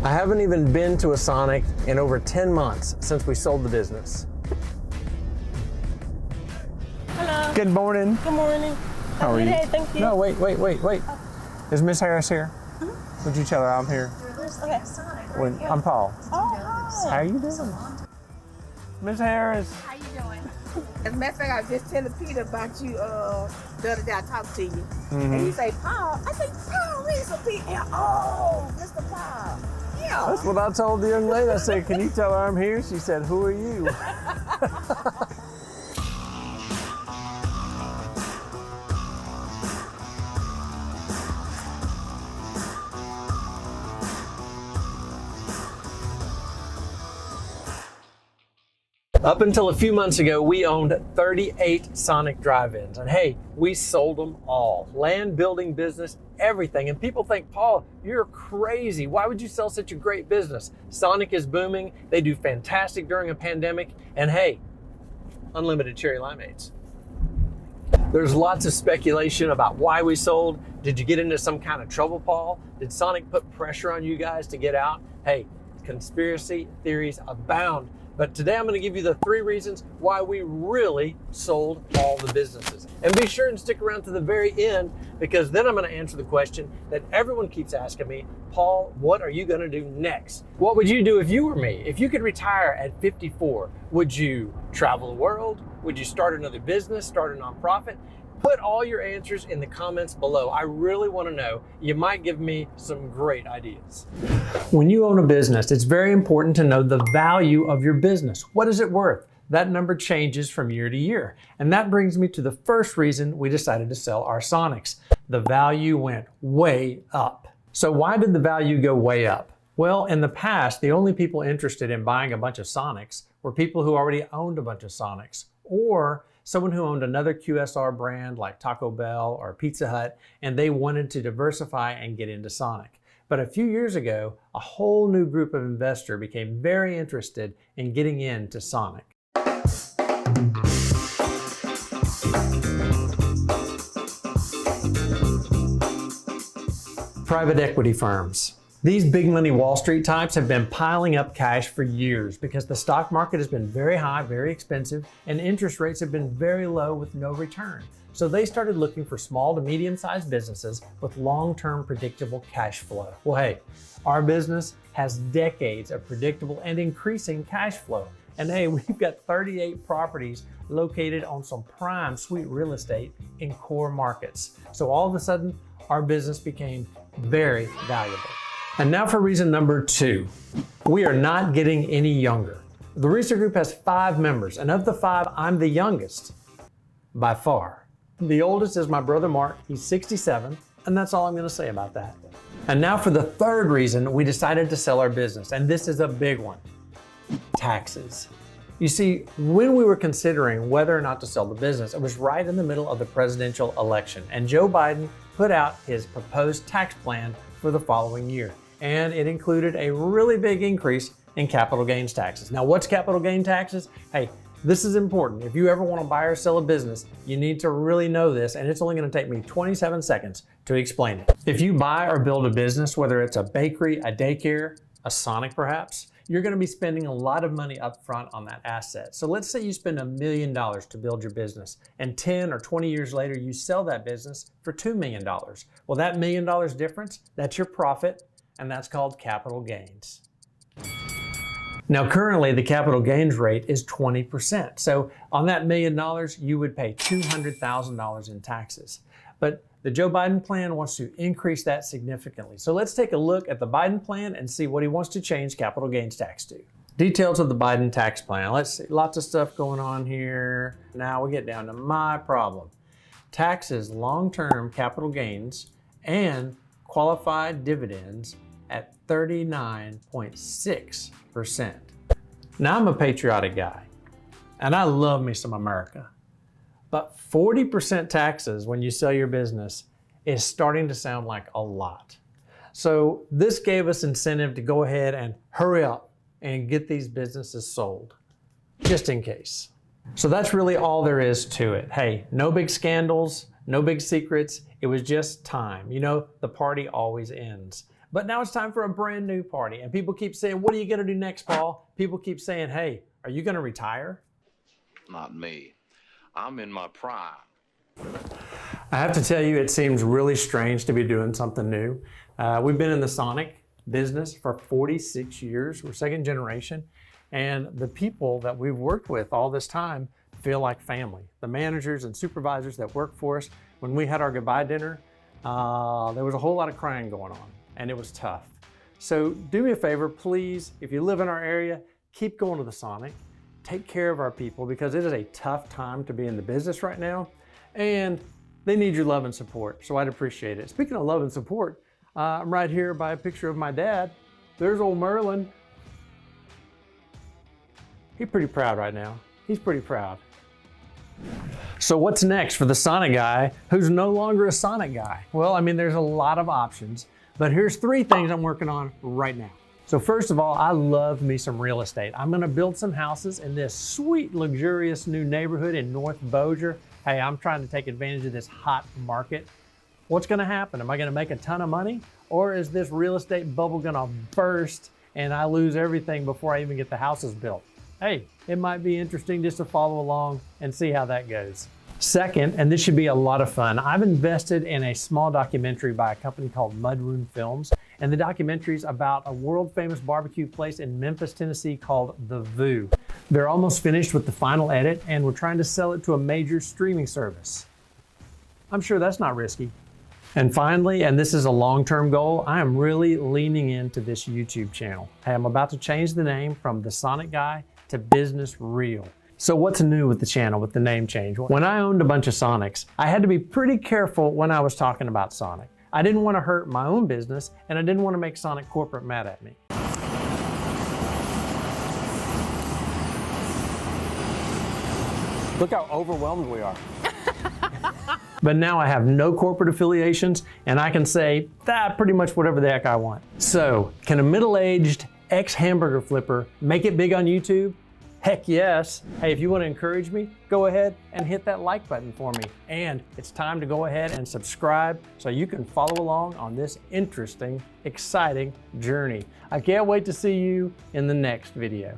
I haven't even been to a Sonic in over 10 months since we sold the business. Hello. Good morning. Good morning. How are you? Hey, thank you. No, wait. Is Miss Harris here? Would you tell her I'm here? Okay. I'm Paul. Oh, hi. How you doing? Miss Harris. How you doing? As a matter of fact, I was just telling Peter about you the other day. I talked to you. And he say, Paul. I say, Paul, Reiser, Peter. Oh, Mr. Paul. Yeah. That's what I told the young lady. I said, can you tell her I'm here? She said, who are you? Up until a few months ago, we owned 38 Sonic drive-ins. And hey, we sold them all. Land, building, business, everything. And people think, Paul, you're crazy. Why would you sell such a great business? Sonic is booming. They do fantastic during a pandemic. And hey, unlimited cherry limeades. There's lots of speculation about why we sold. Did you get into some kind of trouble, Paul? Did Sonic put pressure on you guys to get out? Hey, conspiracy theories abound. But today I'm going to give you the 3 reasons why we really sold all the businesses. And be sure and stick around to the very end, because then I'm going to answer the question that everyone keeps asking me, Paul, what are you going to do next? What would you do if you were me? If you could retire at 54, would you travel the world? Would you start another business, start a nonprofit? Put all your answers in the comments below. I really want to know. You might give me some great ideas. When you own a business, it's very important to know the value of your business. What is it worth? That number changes from year to year. And that brings me to the first reason we decided to sell our Sonics. The value went way up. So why did the value go way up? Well, in the past, the only people interested in buying a bunch of Sonics were people who already owned a bunch of Sonics, or someone who owned another QSR brand like Taco Bell or Pizza Hut, and they wanted to diversify and get into Sonic. But a few years ago, a whole new group of investors became very interested in getting into Sonic. Private equity firms. These big money Wall Street types have been piling up cash for years because the stock market has been very high, very expensive, and interest rates have been very low with no return. So they started looking for small to medium-sized businesses with long-term predictable cash flow. Well, hey, our business has decades of predictable and increasing cash flow. And hey, we've got 38 properties located on some prime sweet real estate in core markets. So all of a sudden, our business became very valuable. And now for reason number 2. We are not getting any younger. The Reiser Group has 5 members, and of the 5, I'm the youngest by far. The oldest is my brother Mark. He's 67, and that's all I'm going to say about that. And now for the 3rd reason we decided to sell our business, and this is a big one: taxes. You see, when we were considering whether or not to sell the business, it was right in the middle of the presidential election, and Joe Biden put out his proposed tax plan for the following year. And it included a really big increase in capital gains taxes. Now, what's capital gain taxes? Hey, this is important. If you ever want to buy or sell a business, you need to really know this, and it's only going to take me 27 seconds to explain it. If you buy or build a business, whether it's a bakery, a daycare, a Sonic perhaps, you're going to be spending a lot of money up front on that asset. So let's say you spend $1 million to build your business, and 10 or 20 years later, you sell that business for $2 million. Well, that $1 million difference, that's your profit, and that's called capital gains. Now, currently, the capital gains rate is 20%. So on that $1 million, you would pay $200,000 in taxes. But the Joe Biden plan wants to increase that significantly. So let's take a look at the Biden plan and see what he wants to change capital gains tax to. Details of the Biden tax plan. Let's see, lots of stuff going on here. Now we get down to my problem. Taxes long-term capital gains and qualified dividends at 39.6%. Now, I'm a patriotic guy, and I love me some America. But 40% taxes when you sell your business is starting to sound like a lot. So this gave us incentive to go ahead and hurry up and get these businesses sold, just in case. So that's really all there is to it. Hey, no big scandals, no big secrets. It was just time. You know, the party always ends. But now it's time for a brand new party. And people keep saying, what are you going to do next, Paul? People keep saying, hey, are you going to retire? Not me. I'm in my prime. I have to tell you, it seems really strange to be doing something new. We've been in the Sonic business for 46 years. We're second generation. And the people that we've worked with all this time feel like family. The managers and supervisors that work for us, when we had our goodbye dinner, there was a whole lot of crying going on, and it was tough. So do me a favor, please, if you live in our area, keep going to the Sonic. Take care of our people, because it is a tough time to be in the business right now, and they need your love and support, so I'd appreciate it. Speaking of love and support, I'm right here by a picture of my dad. There's old Merlin. He's pretty proud right now. He's pretty proud. So what's next for the Sonic guy who's no longer a Sonic guy? Well, I mean, there's a lot of options, but here's 3 things I'm working on right now. So first of all, I love me some real estate. I'm gonna build some houses in this sweet, luxurious new neighborhood in North Bossier. Hey, I'm trying to take advantage of this hot market. What's gonna happen? Am I gonna make a ton of money? Or is this real estate bubble gonna burst and I lose everything before I even get the houses built? Hey, it might be interesting just to follow along and see how that goes. Second, and this should be a lot of fun, I've invested in a small documentary by a company called Mudroom Films, and the documentary is about a world famous barbecue place in Memphis, Tennessee called The Voo. They're almost finished with the final edit, and we're trying to sell it to a major streaming service. I'm sure that's not risky. And finally, and this is a long-term goal, I am really leaning into this YouTube channel. Hey, I'm about to change the name from The Sonic Guy to Business Real. So what's new with the channel, with the name change? When I owned a bunch of Sonics, I had to be pretty careful when I was talking about Sonic. I didn't want to hurt my own business, and I didn't want to make Sonic Corporate mad at me. Look how overwhelmed we are. But now I have no corporate affiliations, and I can say pretty much whatever the heck I want. So, can a middle-aged ex-hamburger flipper make it big on YouTube? Heck yes. Hey, if you want to encourage me, go ahead and hit that like button for me. And it's time to go ahead and subscribe so you can follow along on this interesting, exciting journey. I can't wait to see you in the next video.